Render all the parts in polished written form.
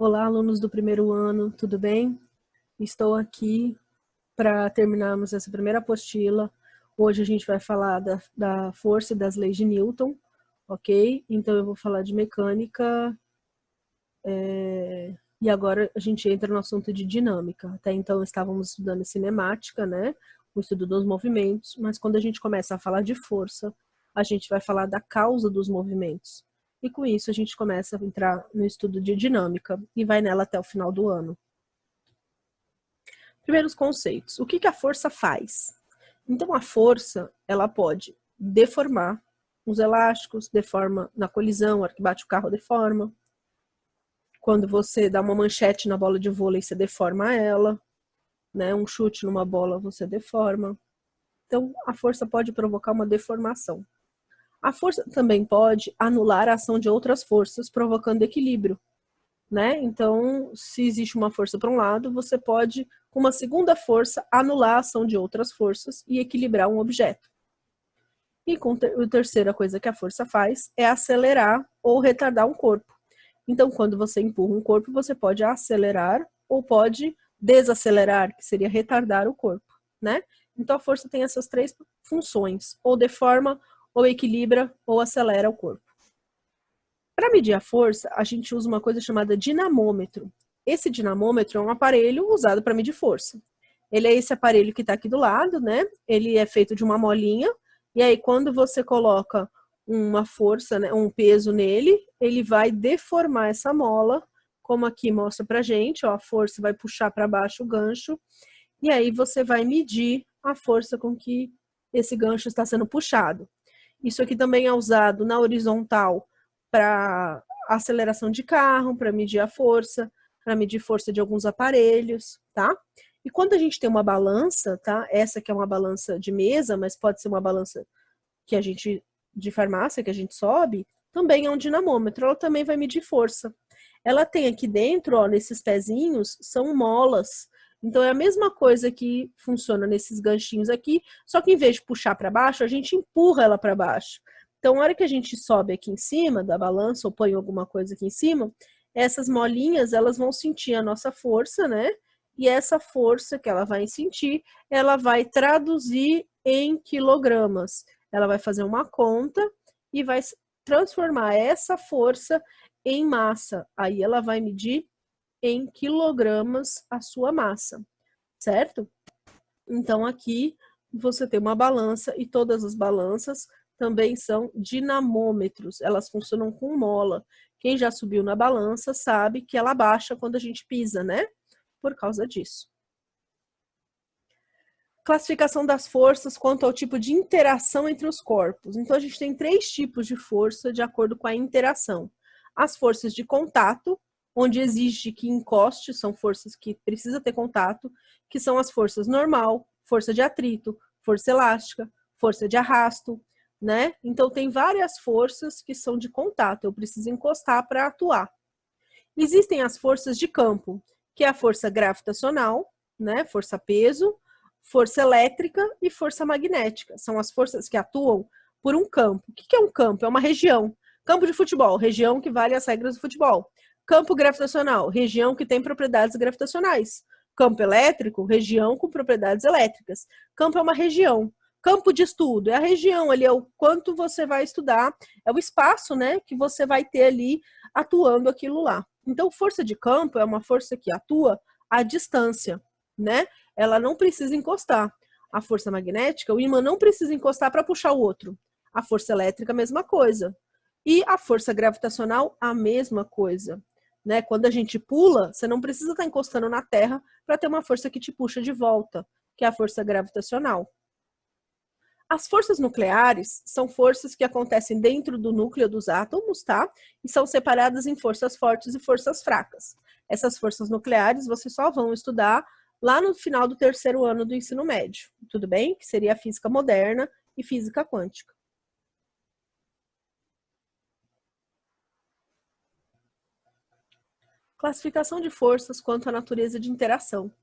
Olá, alunos do primeiro ano, tudo bem? Estou aqui para terminarmos essa primeira apostila. Hoje a gente vai falar da força e das leis de Newton, ok? Então eu vou falar de mecânica e agora a gente entra no assunto de dinâmica. Até então estávamos estudando cinemática, né? O estudo dos movimentos, mas quando a gente começa a falar de força, a gente vai falar da causa dos movimentos. E com isso a gente começa a entrar no estudo de dinâmica e vai nela até o final do ano. Primeiros conceitos. O que a força faz? Então, a força, ela pode deformar os elásticos, deforma na colisão, a hora que bate o carro deforma. Quando você dá uma manchete na bola de vôlei, você deforma ela, né? Um chute numa bola, você deforma. Então, a força pode provocar uma deformação. A força também pode anular a ação de outras forças, provocando equilíbrio, né? Então, se existe uma força para um lado, você pode, com uma segunda força, anular a ação de outras forças e equilibrar um objeto. E a terceira coisa que a força faz é acelerar ou retardar um corpo. Então, quando você empurra um corpo, você pode acelerar ou pode desacelerar, que seria retardar o corpo, né? Então, a força tem essas três funções, ou deforma, ou equilibra, ou acelera o corpo. Para medir a força, a gente usa uma coisa chamada dinamômetro. Esse dinamômetro é um aparelho usado para medir força. Ele é esse aparelho que está aqui do lado, né? Ele é feito de uma molinha, e aí quando você coloca uma força, né, um peso nele, ele vai deformar essa mola, como aqui mostra pra gente, ó, a força vai puxar para baixo o gancho, e aí você vai medir a força com que esse gancho está sendo puxado. Isso aqui também é usado na horizontal para aceleração de carro, para medir a força, para medir força de alguns aparelhos, tá? E quando a gente tem uma balança, tá? Essa aqui é uma balança de mesa, mas pode ser uma balança que a gente de farmácia que a gente sobe, também é um dinamômetro, ela também vai medir força. Ela tem aqui dentro, ó, nesses pezinhos, são molas. Então é a mesma coisa que funciona nesses ganchinhos aqui, só que em vez de puxar para baixo, a gente empurra ela para baixo. Então, na hora que a gente sobe aqui em cima da balança ou põe alguma coisa aqui em cima, essas molinhas, elas vão sentir a nossa força, né? E essa força que ela vai sentir, ela vai traduzir em quilogramas. Ela vai fazer uma conta e vai transformar essa força em massa. Aí ela vai medir em quilogramas a sua massa, certo? Então aqui você tem uma balança e todas as balanças também são dinamômetros, elas funcionam com mola. Quem já subiu na balança sabe que ela baixa quando a gente pisa, né? Por causa disso. Classificação das forças quanto ao tipo de interação entre os corpos. Então, a gente tem 3 tipos de força de acordo com a interação. As forças de contato, onde exige que encoste, são forças que precisa ter contato, que são as forças normal, força de atrito, força elástica, força de arrasto, né? Então, tem várias forças que são de contato, eu preciso encostar para atuar. Existem as forças de campo, que é a força gravitacional, né? Força peso, força elétrica e força magnética. São as forças que atuam por um campo. O que é um campo? É uma região. Campo de futebol, região que vale as regras do futebol. Campo gravitacional, região que tem propriedades gravitacionais. Campo elétrico, região com propriedades elétricas. Campo é uma região. Campo de estudo é a região ali, é o quanto você vai estudar, é o espaço, né, que você vai ter ali atuando aquilo lá. Então, força de campo é uma força que atua à distância, né? Ela não precisa encostar. A força magnética, o ímã não precisa encostar para puxar o outro. A força elétrica, a mesma coisa. E a força gravitacional, a mesma coisa. Né? Quando a gente pula, você não precisa estar encostando na Terra para ter uma força que te puxa de volta, que é a força gravitacional. As forças nucleares são forças que acontecem dentro do núcleo dos átomos, tá? E são separadas em forças fortes e forças fracas. Essas forças nucleares vocês só vão estudar lá no final do 3º ano do ensino médio, tudo bem? Que seria a física moderna e física quântica. Classificação de forças quanto à natureza de interação.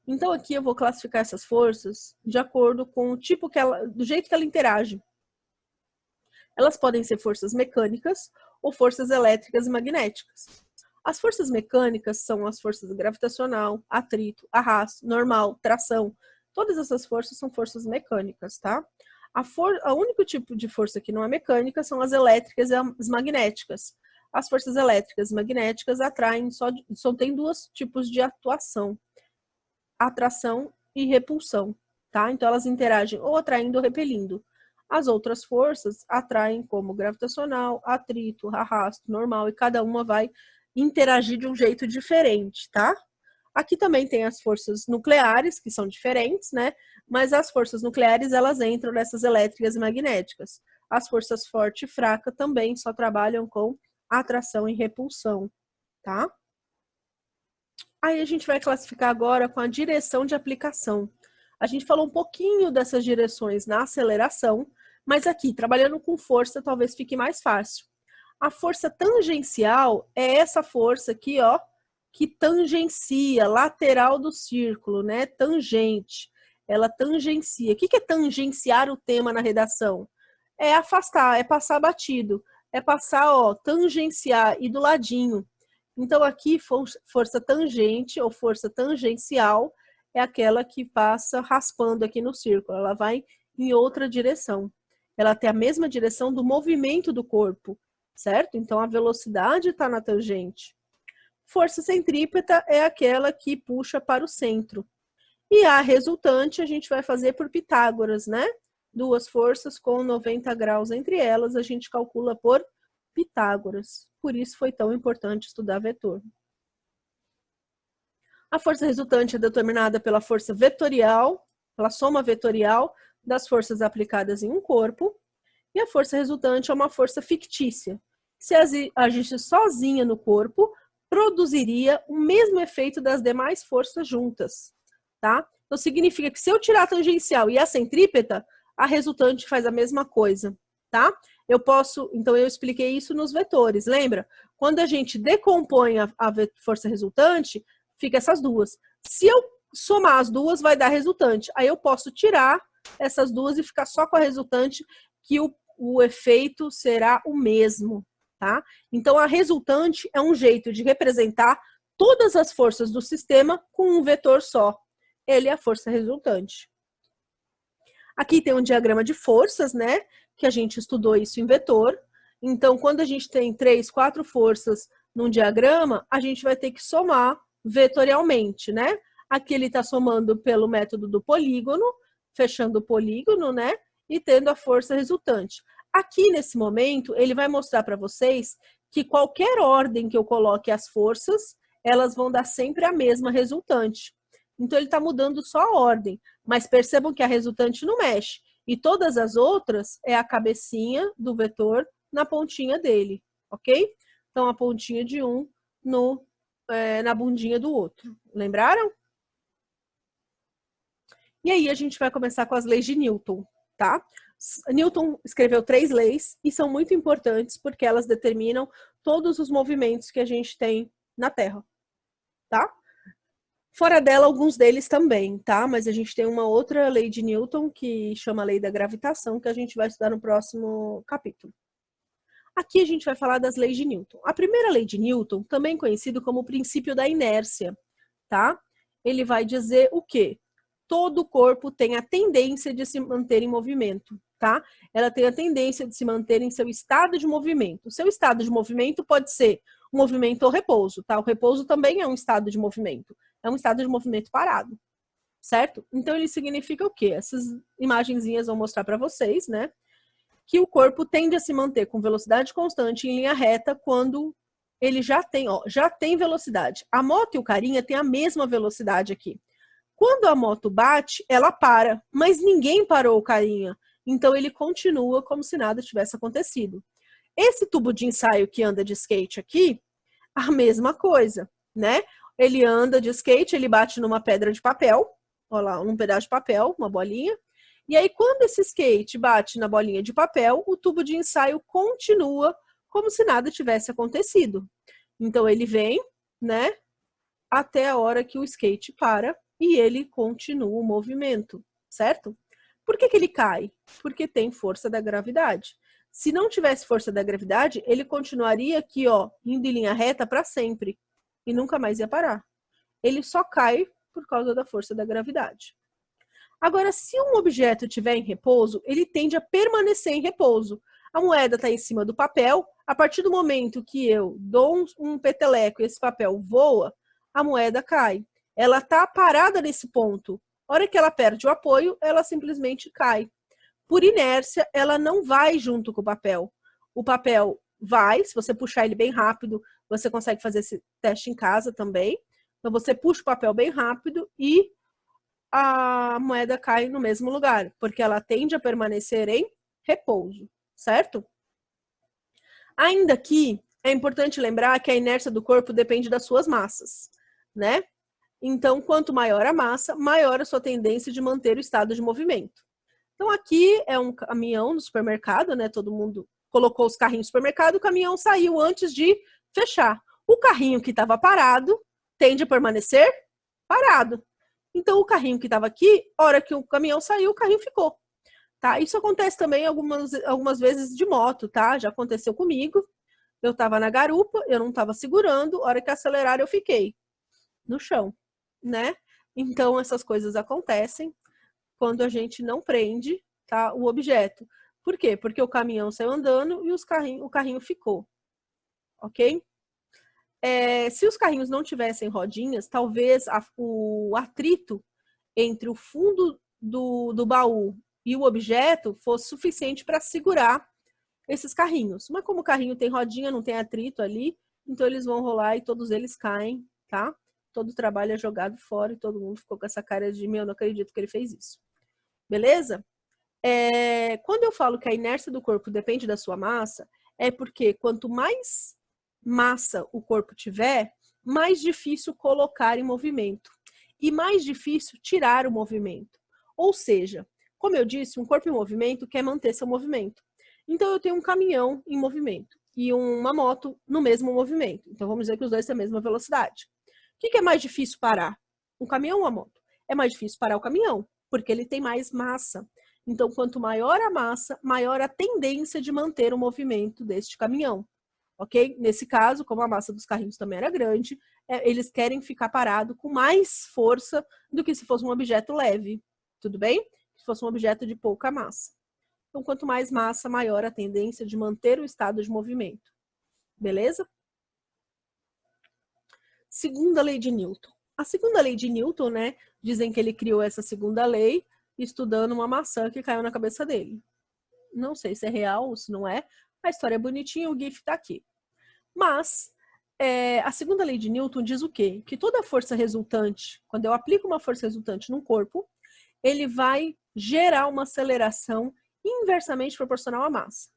Então aqui eu vou classificar essas forças de acordo com o tipo que ela, do jeito que ela interage. Elas podem ser forças mecânicas ou forças elétricas e magnéticas. As forças mecânicas são as forças gravitacional, atrito, arrasto, normal, tração. Todas essas forças são forças mecânicas, tá? O único tipo de força que não é mecânica são as elétricas e as magnéticas. As forças elétricas e magnéticas atraem, só tem dois tipos de atuação: atração e repulsão, tá? Então elas interagem ou atraindo ou repelindo. As outras forças atraem como gravitacional, atrito, arrasto, normal, e cada uma vai interagir de um jeito diferente, tá? Aqui também tem as forças nucleares, que são diferentes, né? Mas as forças nucleares, elas entram nessas elétricas e magnéticas. As forças forte e fraca também só trabalham com atração e repulsão, tá? Aí a gente vai classificar agora com a direção de aplicação. A gente falou um pouquinho dessas direções na aceleração, mas aqui, trabalhando com força, talvez fique mais fácil. A força tangencial é essa força aqui, ó, que tangencia, lateral do círculo, né? Tangente. Ela tangencia. O que é tangenciar o tema na redação? É afastar, é passar batido. É passar, ó, tangenciar e do ladinho. Então, aqui, força tangente ou força tangencial é aquela que passa raspando aqui no círculo. Ela vai em outra direção. Ela tem a mesma direção do movimento do corpo, certo? Então, a velocidade está na tangente. Força centrípeta é aquela que puxa para o centro. E a resultante a gente vai fazer por Pitágoras, né? Duas forças com 90 graus entre elas, a gente calcula por Pitágoras. Por isso foi tão importante estudar vetor. A força resultante é determinada pela força vetorial, pela soma vetorial das forças aplicadas em um corpo. E a força resultante é uma força fictícia. Se agisse sozinha no corpo, produziria o mesmo efeito das demais forças juntas, tá? Então, significa que se eu tirar a tangencial e a centrípeta, a resultante faz a mesma coisa, tá? Então eu expliquei isso nos vetores, lembra? Quando a gente decompõe a força resultante, fica essas duas. Se eu somar as duas, vai dar resultante. Aí eu posso tirar essas duas e ficar só com a resultante, que o efeito será o mesmo, tá? Então, a resultante é um jeito de representar todas as forças do sistema com um vetor só. Ele é a força resultante. Aqui tem um diagrama de forças, né? Que a gente estudou isso em vetor. Então, quando a gente tem 3, 4 forças num diagrama, a gente vai ter que somar vetorialmente, né? Aqui ele está somando pelo método do polígono, fechando o polígono, né? E tendo a força resultante. Aqui, nesse momento, ele vai mostrar para vocês que qualquer ordem que eu coloque as forças, elas vão dar sempre a mesma resultante. Então, ele está mudando só a ordem. Mas percebam que a resultante não mexe. E todas as outras é a cabecinha do vetor na pontinha dele, ok? Então, a pontinha de um na bundinha do outro. Lembraram? E aí, a gente vai começar com as leis de Newton, tá? Newton escreveu 3 leis e são muito importantes porque elas determinam todos os movimentos que a gente tem na Terra, tá? Fora dela, alguns deles também, tá? Mas a gente tem uma outra lei de Newton que chama a lei da gravitação, que a gente vai estudar no próximo capítulo. Aqui a gente vai falar das leis de Newton. A primeira lei de Newton, também conhecido como o princípio da inércia, tá? Ele vai dizer o quê? Todo corpo tem a tendência de se manter em movimento, tá? Ela tem a tendência de se manter em seu estado de movimento. O seu estado de movimento pode ser um movimento ou repouso, tá? O repouso também é um estado de movimento. É um estado de movimento parado, certo? Então, ele significa o quê? Essas imagenzinhas vão mostrar para vocês, né? Que o corpo tende a se manter com velocidade constante em linha reta quando ele já tem velocidade. A moto e o carinha têm a mesma velocidade aqui. Quando a moto bate, ela para, mas ninguém parou o carinha. Então, ele continua como se nada tivesse acontecido. Esse tubo de ensaio que anda de skate aqui, a mesma coisa, né? Ele anda de skate, ele bate numa pedra de papel, olha lá, num pedaço de papel, uma bolinha. E aí, quando esse skate bate na bolinha de papel, o tubo de ensaio continua como se nada tivesse acontecido. Então, ele vem, né, até a hora que o skate para e ele continua o movimento, certo? Por que ele cai? Porque tem força da gravidade. Se não tivesse força da gravidade, ele continuaria aqui, ó, indo em linha reta para sempre e nunca mais ia parar. Ele só cai por causa da força da gravidade. Agora, se um objeto estiver em repouso, ele tende a permanecer em repouso. A moeda está em cima do papel, a partir do momento que eu dou um peteleco e esse papel voa, a moeda cai. Ela está parada nesse ponto. A hora que ela perde o apoio, ela simplesmente cai. Por inércia, ela não vai junto com o papel. O papel vai, se você puxar ele bem rápido, você consegue fazer esse teste em casa também. Então, você puxa o papel bem rápido e a moeda cai no mesmo lugar, porque ela tende a permanecer em repouso, certo? Ainda que é importante lembrar que a inércia do corpo depende das suas massas, né? Então, quanto maior a massa, maior a sua tendência de manter o estado de movimento. Então, aqui é um caminhão no supermercado, né? Todo mundo colocou os carrinhos no supermercado, o caminhão saiu antes de fechar. O carrinho que estava parado tende a permanecer parado. Então, o carrinho que estava aqui, a hora que o caminhão saiu, o carrinho ficou. Tá? Isso acontece também algumas vezes de moto, tá? Já aconteceu comigo. Eu estava na garupa, eu não estava segurando, a hora que aceleraram eu fiquei no chão, né? Então, essas coisas acontecem quando a gente não prende, tá, o objeto. Por quê? Porque o caminhão saiu andando e o carrinho ficou, ok? Se os carrinhos não tivessem rodinhas, talvez o atrito entre o fundo do baú e o objeto fosse suficiente para segurar esses carrinhos. Mas como o carrinho tem rodinha, não tem atrito ali, então eles vão rolar e todos eles caem, tá? Todo o trabalho é jogado fora e todo mundo ficou com essa cara de, meu, não acredito que ele fez isso. Beleza? Quando eu falo que a inércia do corpo depende da sua massa, é porque quanto mais massa o corpo tiver, mais difícil colocar em movimento e mais difícil tirar o movimento. Ou seja, como eu disse, um corpo em movimento quer manter seu movimento. Então, eu tenho um caminhão em movimento e uma moto no mesmo movimento. Então, vamos dizer que os dois têm a mesma velocidade. O que é mais difícil parar? Um caminhão ou uma moto? É mais difícil parar o caminhão, porque ele tem mais massa. Então, quanto maior a massa, maior a tendência de manter o movimento deste caminhão. Ok? Nesse caso, como a massa dos carrinhos também era grande, eles querem ficar parado com mais força do que se fosse um objeto leve. Tudo bem? Se fosse um objeto de pouca massa. Então, quanto mais massa, maior a tendência de manter o estado de movimento. Beleza? Segunda lei de Newton. A segunda lei de Newton, né? Dizem que ele criou essa segunda lei estudando uma maçã que caiu na cabeça dele. Não sei se é real ou se não é. A história é bonitinha, o GIF tá aqui. Mas a segunda lei de Newton diz o quê? Que toda força resultante, quando eu aplico uma força resultante num corpo, ele vai gerar uma aceleração inversamente proporcional à massa.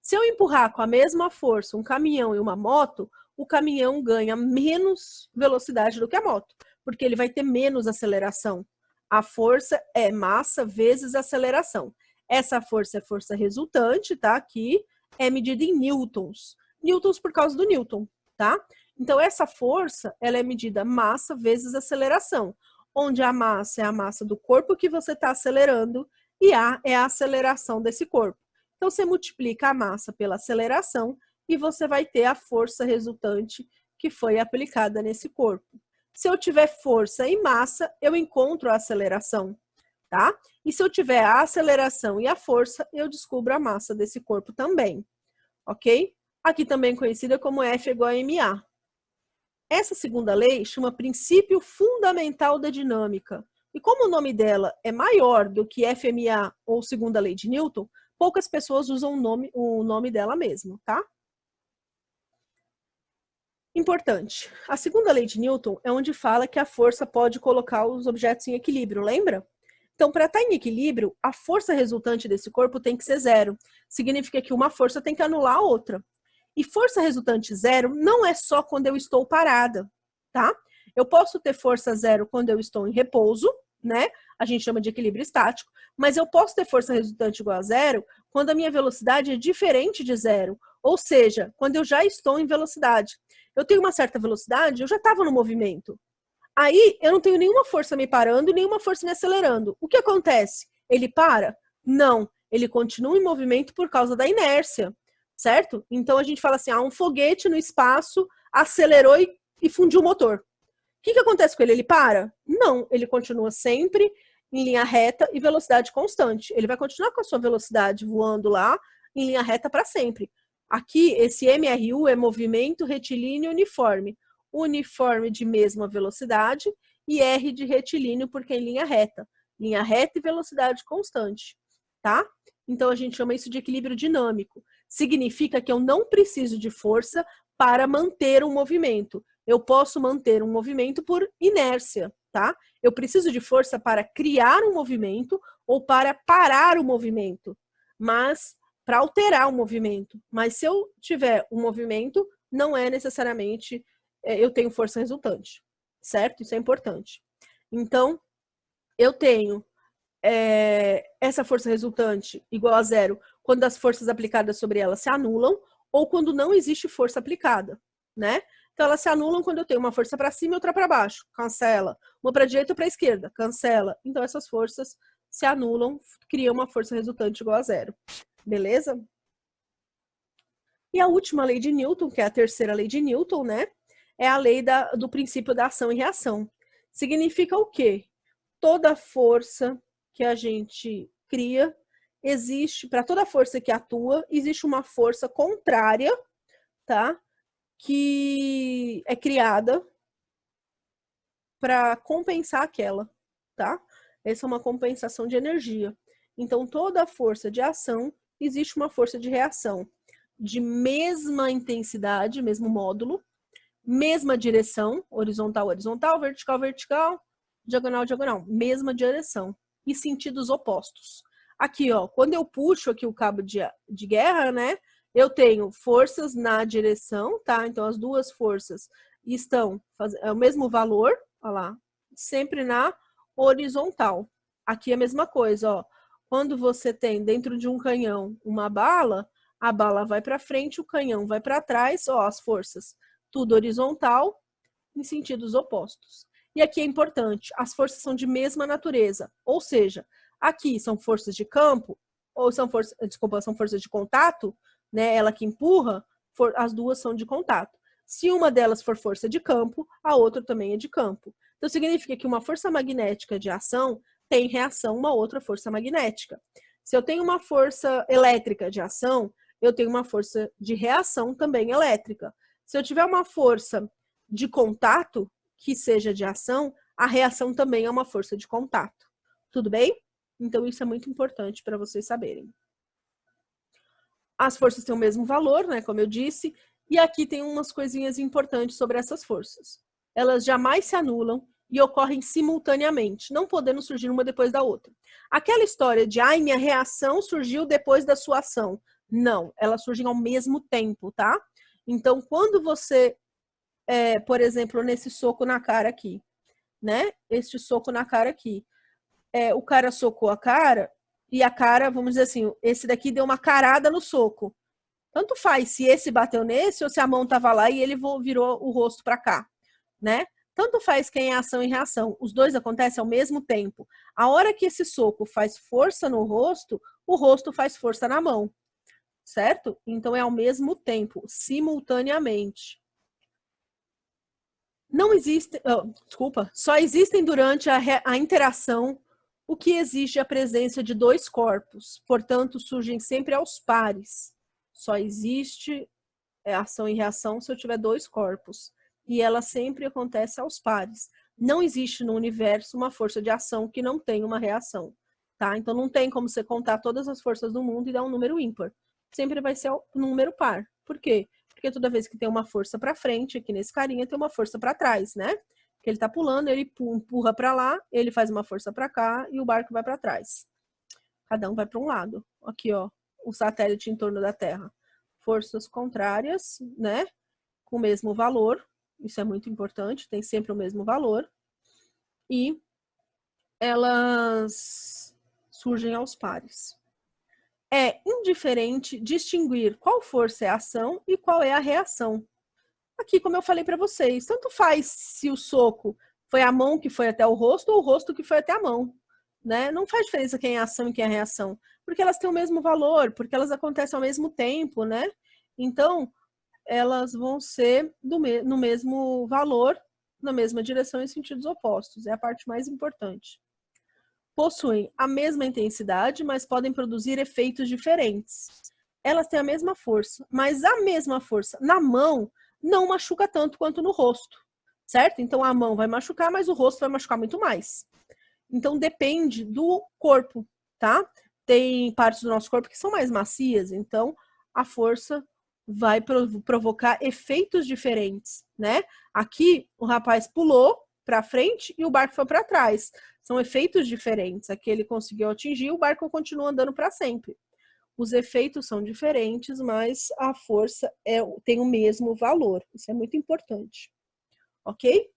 Se eu empurrar com a mesma força um caminhão e uma moto, o caminhão ganha menos velocidade do que a moto, porque ele vai ter menos aceleração. A força é massa vezes aceleração. Essa força é força resultante, tá? Aqui é medida em newtons. Newtons por causa do Newton, tá? Então, essa força, ela é medida massa vezes aceleração, onde a massa é a massa do corpo que você está acelerando e A é a aceleração desse corpo. Então, você multiplica a massa pela aceleração e você vai ter a força resultante que foi aplicada nesse corpo. Se eu tiver força e massa, eu encontro a aceleração, tá? E se eu tiver a aceleração e a força, eu descubro a massa desse corpo também, ok? Aqui também conhecida como F igual a MA. Essa segunda lei chama princípio fundamental da dinâmica. E como o nome dela é maior do que FMA ou segunda lei de Newton, poucas pessoas usam o nome dela mesmo, tá? Importante. A segunda lei de Newton é onde fala que a força pode colocar os objetos em equilíbrio, lembra? Então, para estar em equilíbrio, a força resultante desse corpo tem que ser zero. Significa que uma força tem que anular a outra. E força resultante zero não é só quando eu estou parada, tá? Eu posso ter força zero quando eu estou em repouso, né? A gente chama de equilíbrio estático, mas eu posso ter força resultante igual a zero quando a minha velocidade é diferente de zero, ou seja, quando eu já estou em velocidade. Eu tenho uma certa velocidade, eu já estava no movimento. Aí eu não tenho nenhuma força me parando e nenhuma força me acelerando. O que acontece? Ele para? Não. Ele continua em movimento por causa da inércia, certo? Então a gente fala assim, um foguete no espaço acelerou e fundiu o motor. O que acontece com ele? Ele para? Não, ele continua sempre em linha reta e velocidade constante. Ele vai continuar com a sua velocidade voando lá em linha reta para sempre. Aqui, esse MRU é movimento retilíneo uniforme. Uniforme de mesma velocidade e R de retilíneo porque é em linha reta. Linha reta e velocidade constante, tá? Então a gente chama isso de equilíbrio dinâmico. Significa que eu não preciso de força para manter um movimento. Eu posso manter um movimento por inércia, tá? Eu preciso de força para criar um movimento ou para parar o movimento, mas para alterar o movimento. Mas se eu tiver um movimento, não é necessariamente eu tenho força resultante, certo? Isso é importante. Então, eu tenho essa força resultante igual a zero quando as forças aplicadas sobre ela se anulam ou quando não existe força aplicada, né? Então, elas se anulam quando eu tenho uma força para cima e outra para baixo, cancela. Uma para a direita e para a esquerda, cancela. Então, essas forças se anulam, criam uma força resultante igual a zero. Beleza? E a última lei de Newton, que é a terceira lei de Newton, né? É a lei do princípio da ação e reação. Significa o quê? Toda força que a gente cria, existe, para toda força que atua, existe uma força contrária, tá? Que é criada para compensar aquela, tá? Essa é uma compensação de energia. Então, toda força de ação, existe uma força de reação de mesma intensidade, mesmo módulo, mesma direção, horizontal, horizontal, vertical, vertical, diagonal, diagonal, mesma direção e sentidos opostos. Aqui, ó, quando eu puxo aqui o cabo de guerra, né, eu tenho forças na direção, tá? Então, as duas forças estão é o mesmo valor, ó lá, sempre na horizontal. Aqui é a mesma coisa, ó. Quando você tem dentro de um canhão uma bala, a bala vai para frente, o canhão vai para trás, ó, as forças tudo horizontal, em sentidos opostos. E aqui é importante, as forças são de mesma natureza, ou seja, aqui são forças de campo, ou são forças, desculpa, são forças de contato, né? Ela que empurra, as duas são de contato. Se uma delas for força de campo, a outra também é de campo. Então significa que uma força magnética de ação tem reação a uma outra força magnética. Se eu tenho uma força elétrica de ação, eu tenho uma força de reação também elétrica. Se eu tiver uma força de contato, que seja de ação, a reação também é uma força de contato. Tudo bem? Então, isso é muito importante para vocês saberem. As forças têm o mesmo valor, né? Como eu disse. E aqui tem umas coisinhas importantes sobre essas forças. Elas jamais se anulam e ocorrem simultaneamente, não podendo surgir uma depois da outra. Aquela história de, minha reação surgiu depois da sua ação. Não, elas surgem ao mesmo tempo, tá? Então, quando você, por exemplo, nesse soco na cara aqui, né? Este soco na cara aqui. O cara socou a cara e a cara, vamos dizer assim, esse daqui deu uma carada no soco. Tanto faz se esse bateu nesse ou se a mão tava lá e ele virou o rosto para cá, né? Tanto faz quem é ação e reação. Os dois acontecem ao mesmo tempo. A hora que esse soco faz força no rosto, o rosto faz força na mão. Certo? Então, é ao mesmo tempo, simultaneamente. Não existe, só existem durante a interação o que exige a presença de dois corpos. Portanto, surgem sempre aos pares. Só existe ação e reação se eu tiver dois corpos. E ela sempre acontece aos pares. Não existe no universo uma força de ação que não tem uma reação. Tá? Então, não tem como você contar todas as forças do mundo e dar um número ímpar. Sempre vai ser um número par. Por quê? Porque toda vez que tem uma força para frente, aqui nesse carinha tem uma força para trás, né? Porque ele tá pulando, ele empurra para lá, ele faz uma força para cá e o barco vai para trás. Cada um vai para um lado. Aqui, ó, o satélite em torno da Terra. Forças contrárias, né? Com o mesmo valor. Isso é muito importante, tem sempre o mesmo valor. E elas surgem aos pares. É indiferente distinguir qual força é a ação e qual é a reação. Aqui, como eu falei para vocês, tanto faz se o soco foi a mão que foi até o rosto ou o rosto que foi até a mão. né? Não faz diferença quem é a ação e quem é a reação, porque elas têm o mesmo valor, porque elas acontecem ao mesmo tempo, né? Então, elas vão ser no mesmo valor, na mesma direção em sentidos opostos. É a parte mais importante. Possuem a mesma intensidade, mas podem produzir efeitos diferentes. Elas têm a mesma força, mas a mesma força na mão não machuca tanto quanto no rosto, certo? Então a mão vai machucar, mas o rosto vai machucar muito mais. Então depende do corpo, tá? Tem partes do nosso corpo que são mais macias, então a força vai provocar efeitos diferentes, né? Aqui o rapaz pulou para frente e o barco foi para trás. São efeitos diferentes. Aqui ele conseguiu atingir, o barco continua andando para sempre. Os efeitos são diferentes, mas a força tem o mesmo valor. Isso é muito importante. Ok?